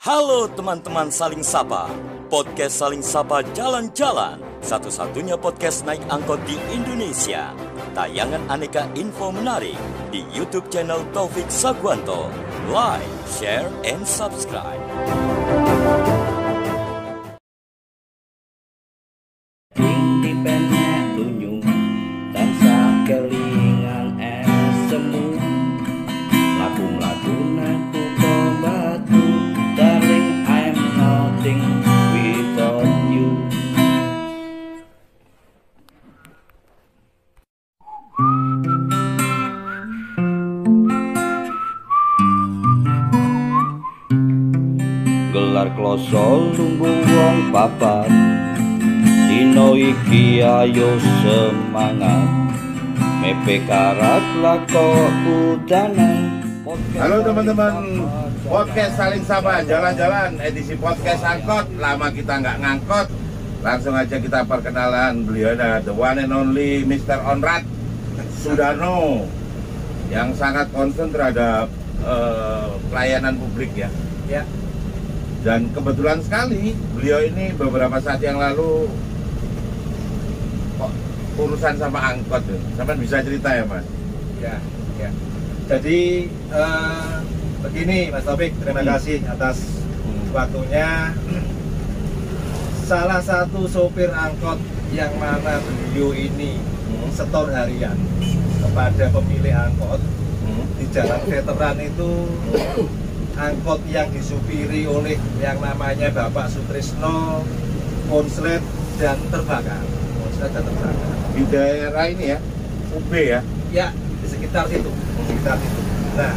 Halo teman-teman Saling Sapa, podcast Saling Sapa Jalan-Jalan, satu-satunya podcast naik angkot di Indonesia. Tayangan aneka info menarik di YouTube channel Taufik Sagwanto. Like, share, and subscribe. Independen tunjung tansah kelingan semu lagu-lagu naku batu darling I'm nothing without you. Gelar kloso lungguh wong papat dino iki ayo semangat mepe karat lako udanan. Halo teman-teman, podcast Saling Sapa Jalan-Jalan edisi podcast angkot. Lama kita nggak ngangkot, langsung aja kita perkenalan. Beliau ada the one and only Mr. Onrad Sudarno yang sangat concern terhadap pelayanan publik ya. Dan kebetulan sekali beliau ini beberapa saat yang lalu urusan sama angkot, sampai bisa cerita ya Mas? Ya. Jadi begini Mas Taufik, terima kasih atas waktunya. Salah satu sopir angkot yang mana beliau ini setor harian kepada pemilik angkot di Jalan Veteran itu, angkot yang disupiri oleh yang namanya Bapak Sutrisno konslet dan terbakar. Di daerah ini ya, UB ya? Ya, di sekitar situ. Nah,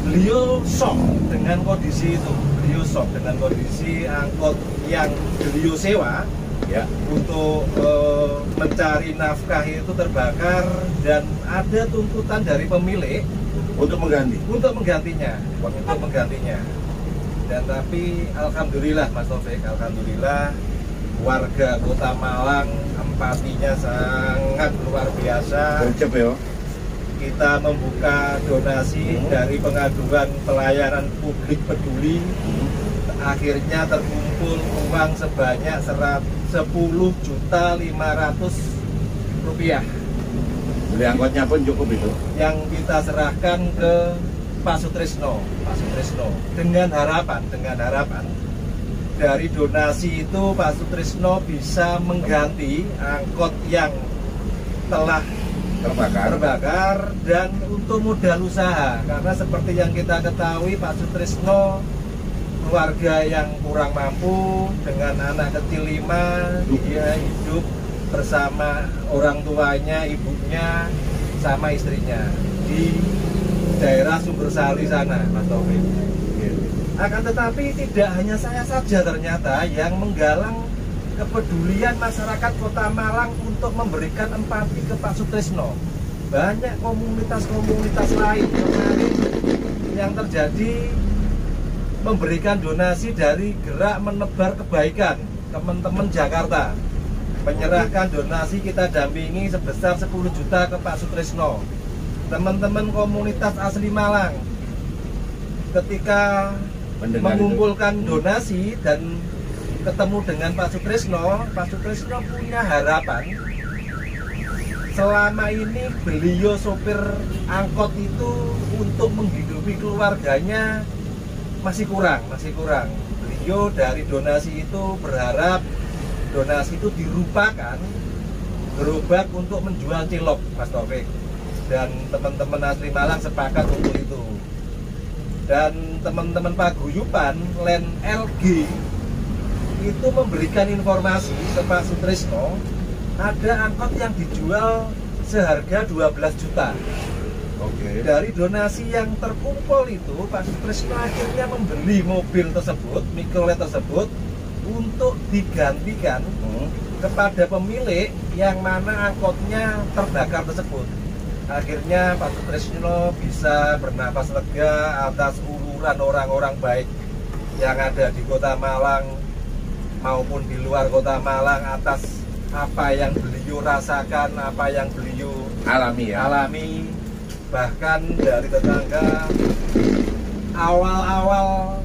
beliau shock dengan kondisi itu. Beliau shock dengan kondisi angkot yang beliau sewa ya untuk mencari nafkah itu terbakar dan ada tuntutan dari pemilik untuk menggantinya. Dan tapi alhamdulillah Mas Taufik, alhamdulillah warga Kota Malang empatinya sangat luar biasa. Gercep ya. Kita membuka donasi dari pengaduan pelayanan publik peduli. Akhirnya terkumpul uang sebanyak 10.500.000 rupiah. Beli angkotnya pun cukup itu. Yang kita serahkan ke Pak Sutrisno dengan harapan dari donasi itu Pak Sutrisno bisa mengganti angkot yang telah terbakar dan untuk modal usaha, karena seperti yang kita ketahui Pak Sutrisno keluarga yang kurang mampu dengan anak kecil 5, dia hidup bersama orang tuanya, ibunya sama istrinya di daerah Sumbersari sana Mas Taufik. Akan tetapi tidak hanya saya saja ternyata yang menggalang kepedulian masyarakat Kota Malang untuk memberikan empati ke Pak Sutrisno. Banyak komunitas-komunitas lain yang terjadi memberikan donasi dari Gerak Menebar Kebaikan teman-teman Jakarta, menyerahkan donasi, kita dampingi sebesar 10 juta ke Pak Sutrisno. Teman-teman komunitas asli Malang ketika mengumpulkan donasi dan ketemu dengan Pak Sutrisno punya harapan. Selama ini beliau sopir angkot itu untuk menghidupi keluarganya masih kurang. Beliau dari donasi itu berharap donasi itu berubah untuk menjual cilok Mas Taufik. Dan teman-teman asli Malang sepakat untuk itu. Dan teman-teman paguyuban Len LG itu memberikan informasi ke Pak Sutrisno, ada angkot yang dijual seharga 12 juta. Dari donasi yang terkumpul itu, Pak Sutrisno akhirnya membeli mobil tersebut, mikrolet tersebut, untuk digantikan kepada pemilik yang mana angkotnya terbakar tersebut. Akhirnya Pak Sutrisno bisa bernapas lega atas uluran orang-orang baik yang ada di Kota Malang maupun di luar Kota Malang, atas apa yang beliau rasakan, apa yang beliau alami. Bahkan dari tetangga awal-awal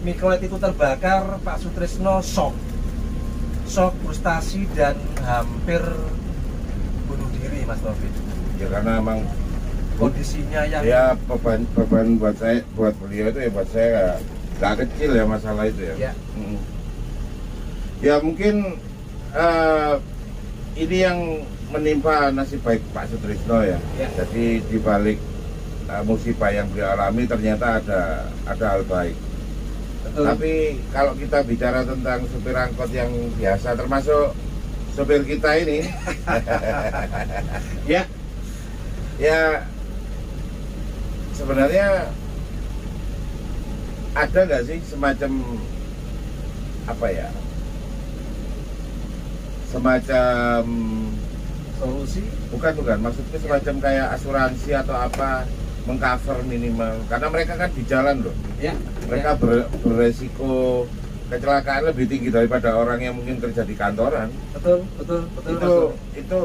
mikrolet itu terbakar, Pak Sutrisno shock, frustasi dan hampir bunuh diri, Mas Taufik. Ya karena emang Kondisinya yang ya beban buat beliau itu ya buat saya nggak kecil ya masalah itu ya. Ya. Ya mungkin ini yang menimpa nasib baik Pak Sutrisno ya. Jadi di balik musibah yang beliau alami ternyata ada hal baik. betul. Tapi kalau kita bicara tentang supir angkot yang biasa, termasuk supir kita ini, ya sebenarnya ada nggak sih semacam apa ya? Semacam Solusi? bukan maksudnya semacam kayak asuransi atau apa mengcover minimal, karena mereka kan di jalan loh. Ya. Mereka beresiko kecelakaan lebih tinggi daripada orang yang mungkin kerja di kantoran. Betul. Itu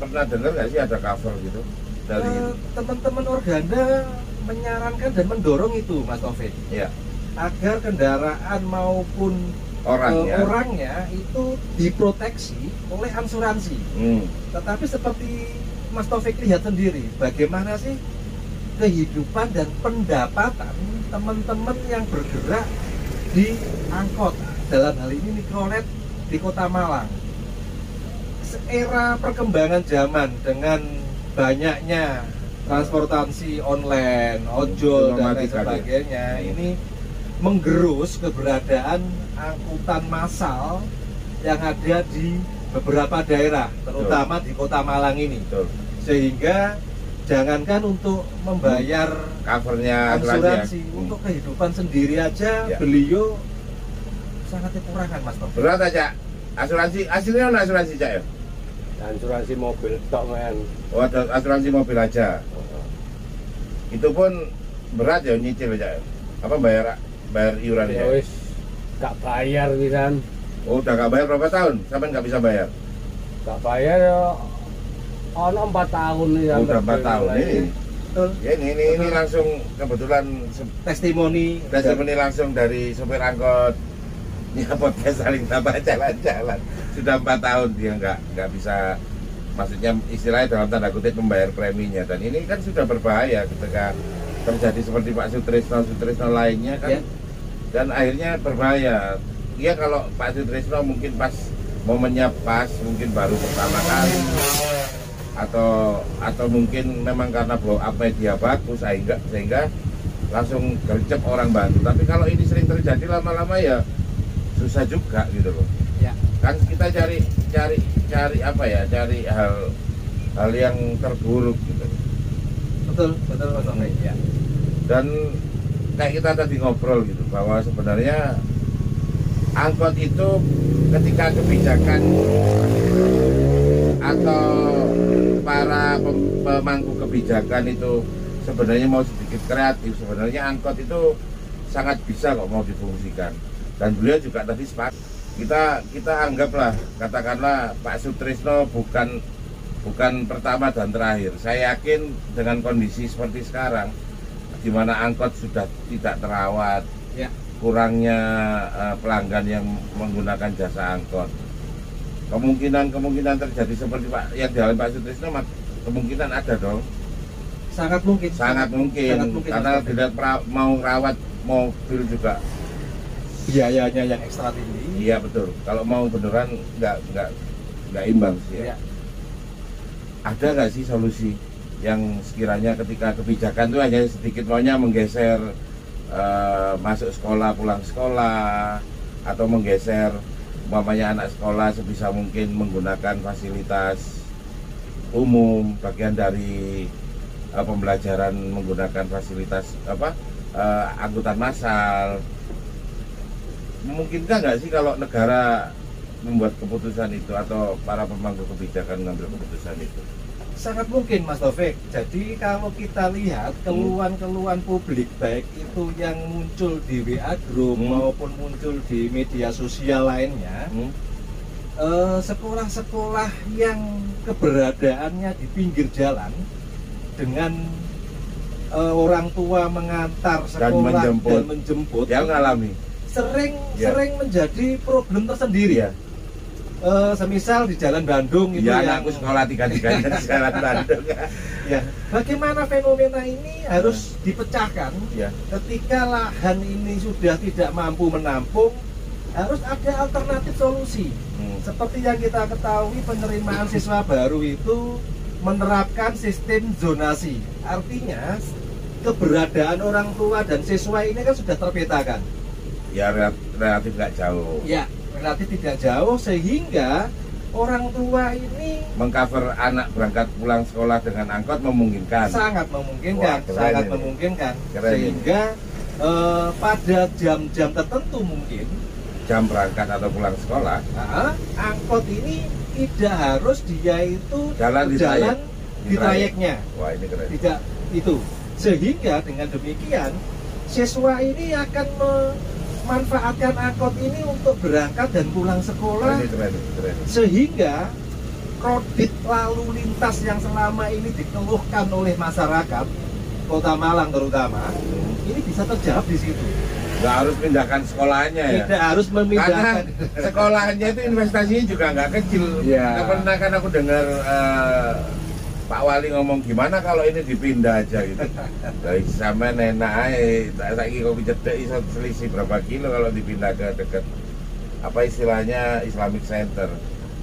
pernah dengar nggak sih ada cover gitu dari teman-teman Organda menyarankan dan mendorong itu, Mas Taufik, ya agar kendaraan maupun orangnya itu diproteksi oleh asuransi. Tetapi seperti Mas Taufik lihat sendiri, bagaimana sih kehidupan dan pendapatan teman-teman yang bergerak di angkot, dalam hal ini mikrolet di Kota Malang. Era perkembangan zaman dengan banyaknya transportasi online, ojol dan lain sebagainya, ini menggerus keberadaan angkutan massal yang ada di beberapa daerah, terutama di Kota Malang ini. Sehingga jangankan untuk membayar covernya asuransi, untuk kehidupan sendiri aja beliau sangat kekurangan, Mas Taufik. Berat aja asuransi, hasilnya mana asuransi Cak ya? Asuransi mobil tok men. Oh, asuransi mobil aja. Itu pun berat ya, nyicil aja. Apa bayar iuran Ya wis gak bayar pisan. Oh, udah gak bayar berapa tahun? Sampai nggak bisa bayar? Gak bayar ya ono 4 tahun ya. Udah 4 tahun ini. Betul. Ya ini langsung kebetulan Testimoni langsung dari sopir angkot. Ya podcast saling tambah jalan-jalan. Sudah 4 tahun dia nggak bisa, maksudnya istilahnya dalam tanda kutip membayar preminya, dan ini kan sudah berbahaya ketika terjadi seperti Pak Sutrisno lainnya kan, dan akhirnya berbahaya. Iya, kalau Pak Sutrisno mungkin pas momennya pas, mungkin baru pertama kali, atau mungkin memang karena blow up media bagus sehingga langsung gercep orang bantu. Tapi kalau ini sering terjadi lama-lama ya susah juga gitu loh. Ya. Kan kita cari apa ya, cari hal yang terburuk gitu. betul Mas Taufik. Ya. Dan kayak kita tadi ngobrol gitu, bahwa sebenarnya angkot itu ketika kebijakan atau para pemangku kebijakan itu sebenarnya mau sedikit kreatif, sebenarnya angkot itu sangat bisa kok mau difungsikan. Dan beliau juga tadi sepakat, kita anggaplah, katakanlah Pak Sutrisno bukan pertama dan terakhir. Saya yakin dengan kondisi seperti sekarang, di mana angkot sudah tidak terawat, kurangnya pelanggan yang menggunakan jasa angkot, kemungkinan terjadi seperti yang dialami Pak Sutrisno, kemungkinan ada dong. Sangat mungkin Karena tidak mau rawat mobil juga biayanya yang ekstra tinggi. Iya betul. Kalau mau beneran nggak imbang sih ya. Ada nggak sih solusi yang sekiranya ketika kebijakan itu hanya sedikit maunya menggeser masuk sekolah pulang sekolah, atau menggeser umpamanya anak sekolah sebisa mungkin menggunakan fasilitas umum, bagian dari pembelajaran menggunakan fasilitas angkutan massal. Memungkinkan nggak sih kalau negara membuat keputusan itu, atau para pemangku kebijakan mengambil keputusan itu? Sangat mungkin, Mas Taufik. Jadi kalau kita lihat keluhan-keluhan publik, baik itu yang muncul di WA Group maupun muncul di media sosial lainnya, sekolah-sekolah yang keberadaannya di pinggir jalan dengan orang tua mengantar sekolah dan menjemput yang ngalami sering menjadi problem tersendiri. Ya. Semisal di Jalan Bandung itu ya, yang aku sekolah tiga-tiganya di Jalan Bandung. Ya, bagaimana fenomena ini harus dipecahkan Ya. ketika lahan ini sudah tidak mampu menampung, harus ada alternatif solusi. Seperti yang kita ketahui, penerimaan siswa baru itu menerapkan sistem zonasi. Artinya keberadaan orang tua dan siswa ini kan sudah terpetakan. Ya, relatif nggak jauh. Ya, relatif tidak jauh, sehingga orang tua ini Mengcover anak berangkat pulang sekolah dengan angkot memungkinkan. sangat memungkinkan. Wah, keren ini. Keren Sehingga pada jam-jam tertentu mungkin Jam berangkat atau pulang sekolah angkot ini tidak harus dia itu jalan di trayeknya. Wah, ini keren. Tidak itu. Sehingga dengan demikian siswa ini akan memanfaatkan angkot ini untuk berangkat dan pulang sekolah. Ini keren. Sehingga kredit lalu lintas yang selama ini dikeluhkan oleh masyarakat Kota Malang terutama ini bisa terjawab di situ. Nggak harus pindahkan sekolahnya ya. Tidak harus memindahkan. Karena sekolahnya itu investasinya juga nggak kecil. Ya. Pernah kan aku dengar Pak Wali ngomong gimana kalau ini dipindah aja gitu. Dari sama enak aja. Lagi kopi cedek iso selisih berapa kilo kalau dipindah ke dekat apa istilahnya Islamic Center.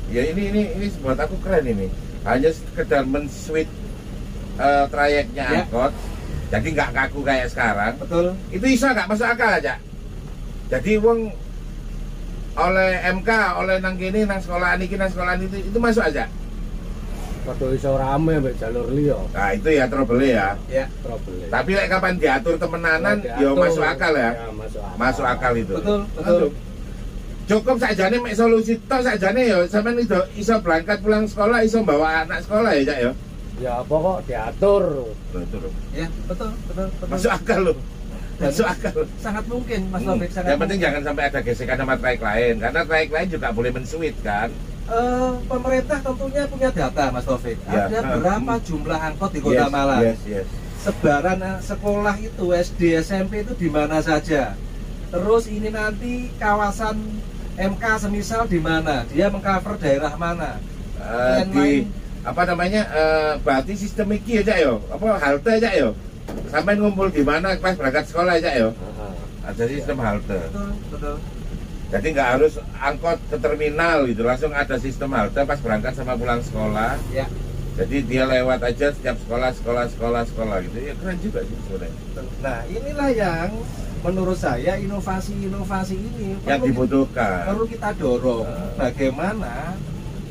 Ya ini buat aku keren ini. Hanya sekedar men-switch trayeknya angkot. Jadi nggak kaku kayak sekarang. Betul. Itu iso nggak masuk akal aja. Jadi wong oleh MK, oleh nang kini, nang sekolahan ini, nang sekolahan itu masuk aja. Padha iso rame mbek jalur liya. Nah itu ya trouble ya. Ya. Trouble. Tapi like, kapan diatur temenanan, ya masuk akal ya. Masuk akal itu. Betul. Cukup sakjane mek solusi tok sakjane ya sampean iso berangkat pulang sekolah, iso bawa anak sekolah ya, Cak ya. Ya pokok diatur. Itu loh. Ya, betul. Masuk akal loh. Masuk akal. Sangat mungkin, Mas Taufik, sangat Yang penting mungkin. jangan sampai ada gesekan sama trayek lain, karena trayek lain juga boleh men-switch kan. Pemerintah tentunya punya data, Mas Taufik. Ya. Ada berapa jumlah angkot di Kota Malang? Yes. Sebaran sekolah itu SD, SMP itu di mana saja. Terus ini nanti kawasan MK semisal di mana? Dia mengcover daerah mana? Di apa namanya berarti sistem iki ya Cak yo apa halte Cak yo sampai ngumpul di mana pas berangkat sekolah Cak yo ada sistem halte. Betul. Jadi nggak harus angkot ke terminal gitu, langsung ada sistem halte pas berangkat sama pulang sekolah. Ya. Jadi dia lewat aja setiap sekolah gitu ya, keren juga sih sebenarnya. Nah inilah yang menurut saya inovasi ini Yang dibutuhkan. perlu kita dorong. Bagaimana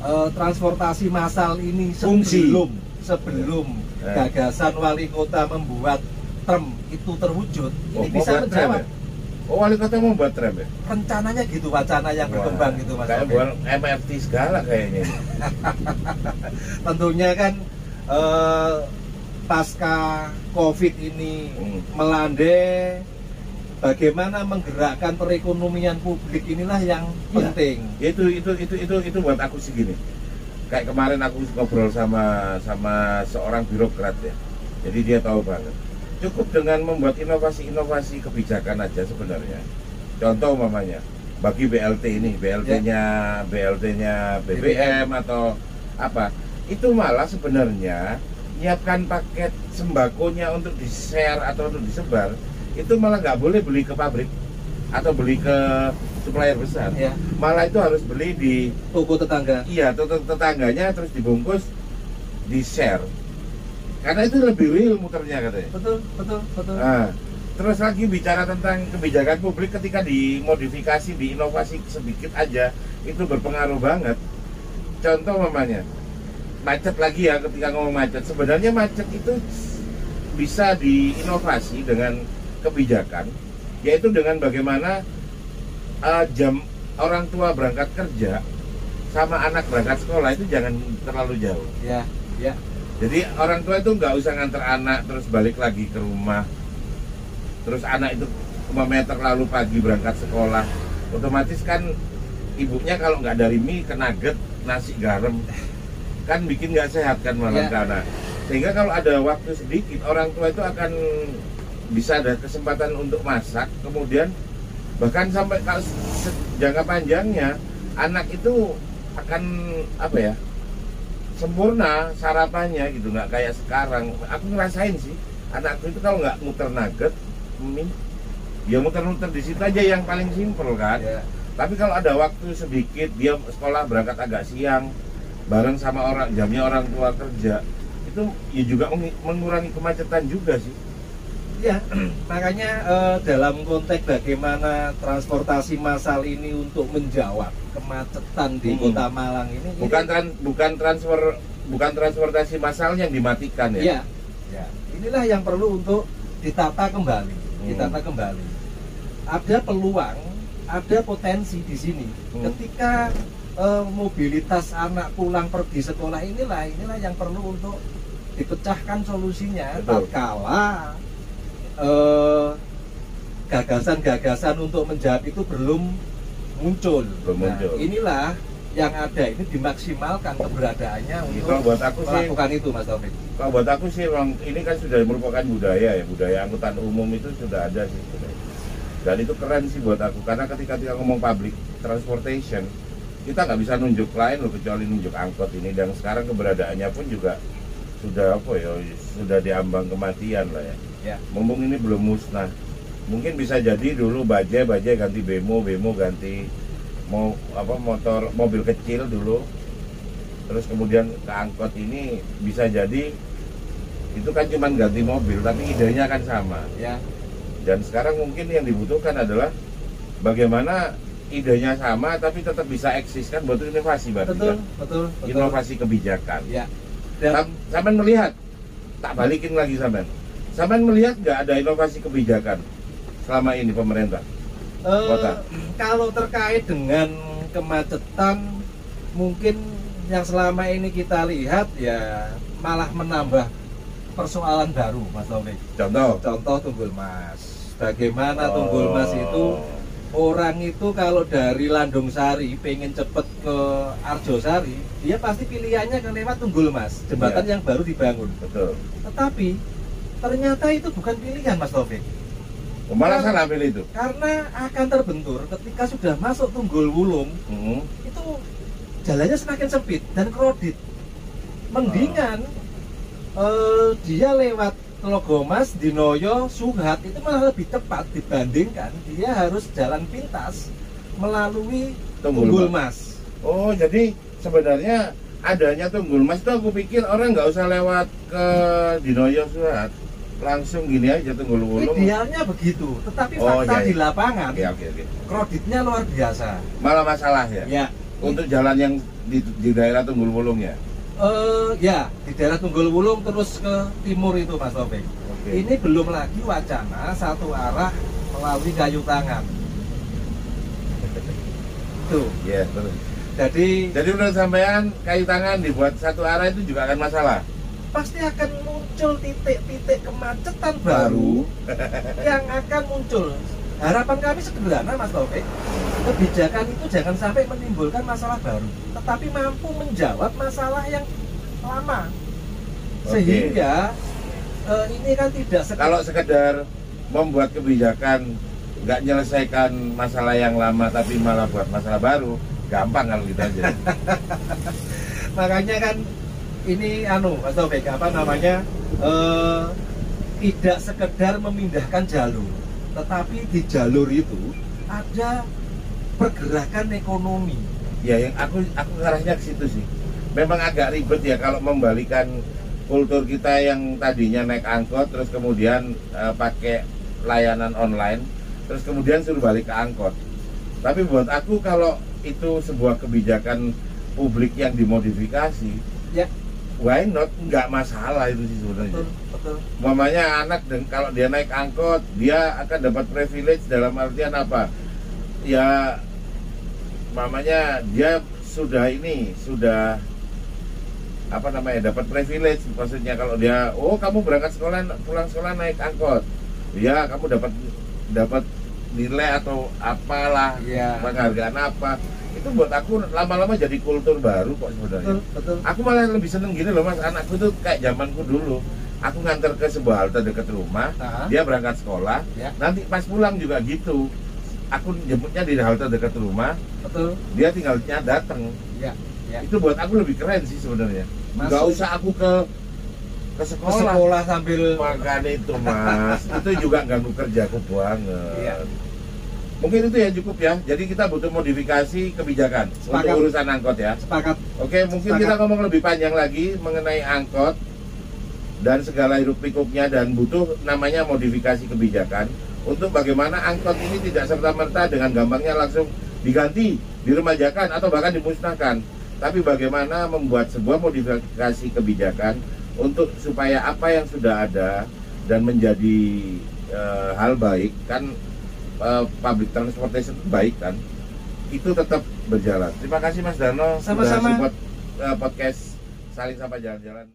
transportasi massal ini Fungsi. sebelum gagasan wali kota membuat tram itu terwujud, ini bisa buat tram menjawab. ya? Oh, wali kota mau buat tram ya? Rencananya gitu, wacana yang berkembang gitu, Mas. Kayak Taufik. buat MFT segala kayaknya. Tentunya kan pasca COVID ini melandai, bagaimana menggerakkan perekonomian publik inilah yang penting. Ya, itu buat aku sih gini. Kayak kemarin aku ngobrol sama seorang birokrat ya. Jadi dia tahu banget. Cukup dengan membuat inovasi kebijakan aja sebenarnya. Contoh umpamanya bagi BLT ini, BLT-nya BBM atau apa. Itu malah sebenarnya nyiapkan paket sembakonya untuk di-share atau untuk disebar. Itu malah nggak boleh beli ke pabrik atau beli ke supplier besar. Ya. Malah itu harus beli di Toko tetangga. iya tetangganya, terus dibungkus di share karena itu lebih real muternya katanya. Betul. Nah, terus lagi bicara tentang kebijakan publik ketika dimodifikasi, diinovasi sedikit aja itu berpengaruh banget. Contoh mamanya macet lagi ya, ketika ngomong macet, sebenarnya macet itu bisa diinovasi dengan kebijakan, yaitu dengan bagaimana jam orang tua berangkat kerja sama anak berangkat sekolah itu jangan terlalu jauh. Ya. Jadi orang tua itu nggak usah nganter anak terus balik lagi ke rumah, terus anak itu 5 meter lalu pagi berangkat sekolah, otomatis kan ibunya kalau nggak dari mie ke nugget nasi garam kan bikin nggak sehat kan malah ke anak. Sehingga kalau ada waktu sedikit, orang tua itu akan bisa ada kesempatan untuk masak, kemudian bahkan sampai jangka panjangnya anak itu akan apa ya, sempurna sarapannya gitu, nggak kayak sekarang. Aku ngerasain sih, anakku itu kalau nggak muter nugget, mie, dia muter-muter di situ aja yang paling simpel kan. Ya. Tapi kalau ada waktu sedikit, dia sekolah berangkat agak siang, bareng sama jamnya orang tua kerja, itu ya juga mengurangi kemacetan juga sih. Ya, makanya dalam konteks bagaimana transportasi massal ini untuk menjawab kemacetan di Kota Malang ini, bukan transportasi massal yang dimatikan ya. Ya, inilah yang perlu untuk ditata kembali, Ada peluang, ada potensi di sini. Ketika mobilitas anak pulang pergi sekolah inilah yang perlu untuk dipecahkan solusinya. Tatkala gagasan-gagasan untuk menjawab itu belum muncul. Inilah yang ada ini dimaksimalkan keberadaannya untuk melakukan itu, Mas Taufik. Kalau buat aku sih, ini kan sudah merupakan budaya angkutan umum itu sudah ada sih. Dan itu keren sih buat aku, karena ketika kita ngomong public transportation, kita nggak bisa nunjuk lain loh kecuali nunjuk angkot ini. Dan sekarang keberadaannya pun juga sudah diambang kematian lah ya. Mumpung ini belum musnah, mungkin bisa jadi dulu bajai ganti bemo ganti mobil kecil dulu, terus kemudian ke angkot ini bisa jadi itu kan cuma ganti mobil tapi idenya kan sama ya. Dan sekarang mungkin yang dibutuhkan adalah bagaimana idenya sama tapi tetap bisa eksis, kan butuh inovasi berarti. Betul. Inovasi kebijakan ya. Dan sampean melihat, tak balikin lagi sampean melihat nggak ada inovasi kebijakan selama ini pemerintah kota? Kalau terkait dengan kemacetan, mungkin yang selama ini kita lihat ya malah menambah persoalan baru, Mas Taufik. Contoh Tunggul Mas. Bagaimana Tunggul Mas itu, orang itu kalau dari Landung Sari pengen cepet ke Arjosari, dia pasti pilihannya kan lewat Tunggul Mas, jembatan yang baru dibangun. Betul. Tetapi ternyata itu bukan pilihan, Mas Taufik. Malah salah pilih itu. Karena akan terbentur ketika sudah masuk Tunggul Wulung, itu jalannya semakin sempit dan krodit. Mendingan dia lewat Telogomas, Dinoyo, Suhat, itu malah lebih cepat dibandingkan dia harus jalan pintas melalui Tunggul Mas. Oh, jadi sebenarnya adanya Tunggul Mas itu aku pikir orang nggak usah lewat ke Dinoyo, Suhat, langsung gini aja Tunggul Wulung. Idealnya begitu, tetapi fakta di lapangan kreditnya luar biasa. Malah masalah ya? Untuk jalan yang di daerah Tunggul Wulung ya? Ya, di daerah Tunggul Wulung terus ke timur itu, Mas Taufik. Ini belum lagi wacana satu arah melalui Kayu Tangan. Tuh. Iya, terus. Jadi menurut sampean Kayu Tangan dibuat satu arah itu juga akan masalah? Pasti akan muncul titik-titik kemacetan baru yang akan muncul. Harapan kami sederhana, Mas Taufik. Kebijakan itu jangan sampai menimbulkan masalah baru, tetapi mampu menjawab masalah yang lama. Sehingga ini kan tidak kalau sekedar membuat kebijakan nggak menyelesaikan masalah yang lama tapi malah buat masalah baru, gampang kalau gitu aja. Makanya kan ini Mas Taufik, tidak sekedar memindahkan jalur, tetapi di jalur itu ada pergerakan ekonomi. Ya, yang aku ngarahnya ke situ sih. Memang agak ribet ya kalau membalikan kultur kita yang tadinya naik angkot terus kemudian pakai layanan online, terus kemudian suruh balik ke angkot. Tapi buat aku kalau itu sebuah kebijakan publik yang dimodifikasi, ya why not, nggak masalah itu sih sebenarnya. Betul. Mamanya anak kalau dia naik angkot dia akan dapat privilege dalam artian apa? Ya mamanya dia sudah dapat privilege, maksudnya kalau dia kamu berangkat sekolah pulang sekolah naik angkot, ya kamu dapat nilai atau apalah, penghargaan apa, itu buat aku lama-lama jadi kultur baru kok sebenarnya. Betul. Aku malah lebih seneng gini loh Mas, anakku tuh kayak zamanku dulu. Aku nganter ke sebuah halte dekat rumah, dia berangkat sekolah, nanti pas pulang juga gitu. Aku jemputnya di halte dekat rumah, dia tinggalnya datang. Itu buat aku lebih keren sih sebenarnya. Nggak usah aku ke sekolah sambil makan itu Mas. Itu juga ganggu kerjaku banget. Mungkin itu yang cukup ya. Jadi kita butuh modifikasi kebijakan untuk urusan angkot ya. Sepakat. Oke, mungkin kita ngomong lebih panjang lagi mengenai angkot dan segala hiruk pikuknya, dan butuh namanya modifikasi kebijakan untuk bagaimana angkot ini tidak serta-merta dengan gampangnya langsung diganti, diremajakan atau bahkan dimusnahkan. Tapi bagaimana membuat sebuah modifikasi kebijakan untuk supaya apa yang sudah ada dan menjadi hal baik kan, public transportation baik kan, itu tetap berjalan. Terima kasih Mas Darno. Sama-sama. Sudah support podcast Saling Sapa Jalan-Jalan.